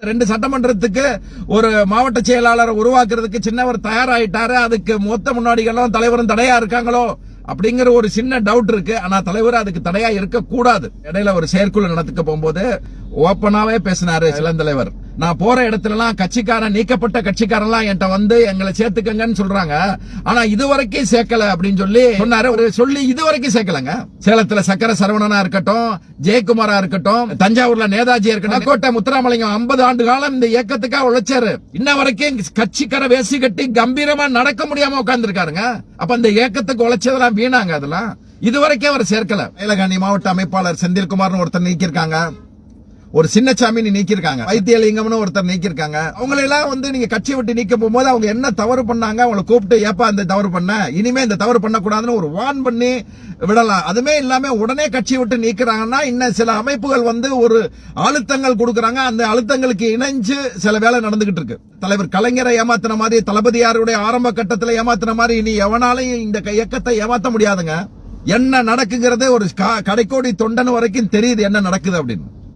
2 சட்டமன்றத்துக்கு ஒரு மாவட்ட செயலாளர் உருவாக்குறதுக்கு சின்னவர் தயாராயிட்டாரு. அதுக்கு மொத்த முன்னாடிகளும் தலைவரும் தடையா இருக்காங்களோ அப்படிங்கிற ஒரு சின்ன டவுட் இருக்கு. ஆனா தலைவர் அதுக்கு தடையா இருக்க கூடாது. இடையில ஒரு செயற்குழு நடத்துக்க போகும்போது ஓப்பனாவே பேசினாரு இளந்தலைவர். நான் போற இடத்துல எல்லாம் கட்சிக்காரன் நீக்கப்பட்ட கட்சிக்காரெல்லாம் என்கிட்ட வந்து எங்களை சேர்த்துக்கங்கன்னு சொல்றாங்க. ஆனா இதுவரைக்கும் சேர்க்கல அப்படின்னு சொல்லி சொன்னாரு. சொல்லி இதுவரைக்கும் சேர்க்கலங்க. சேலத்துல சக்கர சரவணனா இருக்கட்டும், ஜெயக்குமாரா இருக்கட்டும், தஞ்சாவூர்ல நேதாஜியா இருக்கட்டும், கோட்டை முத்துராமலிங்கம் 50 ஆண்டு காலம் இந்த இயக்கத்துக்காக உழைச்சாரு. இன்ன வரைக்கும் கட்சிக்கார வேசி கட்டி கம்பீரமா நடக்க முடியாம உட்கார்ந்து இருக்காருங்க. அப்ப இந்த இயக்கத்துக்கு உழைச்சதெல்லாம் வீணாங்க. அதெல்லாம் இதுவரைக்கும் அவர் சேர்க்கல. வேலகாணி மாவட்ட அமைப்பாளர் செந்தில்குமார்னு ஒருத்தர் நீக்கிருக்காங்க. ஒரு சின்னசாமி நீக்கிருக்காங்க. வைத்தியலிங்கம்னு ஒருத்தர் நீக்கிருக்காங்க. அவங்களை எல்லாம் வந்து நீங்க கட்சி விட்டு நீக்க போகும்போது அவங்க என்ன தவறு பண்ணாங்க, அவங்களை கூப்பிட்டு ஏப்பா இந்த தவறு பண்ண, இனிமே இந்த தவறு பண்ணக்கூடாதுன்னு ஒரு வார்ன் பண்ணி விடலாம். அதுமே இல்லாம உடனே கட்சி விட்டு நீக்கிறாங்கன்னா இன்னும் சில அமைப்புகள் வந்து ஒரு அழுத்தங்கள் கொடுக்கறாங்க. அந்த அழுத்தங்களுக்கு இணைஞ்சு சில வேலை நடந்துகிட்டு இருக்கு. தலைவர் கலைஞரை ஏமாத்தின மாதிரி, தளபதியாருடைய ஆரம்ப கட்டத்தில் ஏமாத்தின மாதிரி இனி எவனாலையும் இந்த இயக்கத்தை ஏமாத்த முடியாதுங்க. என்ன நடக்குங்கிறது ஒரு கடைக்கோடி தொண்டன் வரைக்கும் தெரியுது என்ன நடக்குது அப்படின்னு.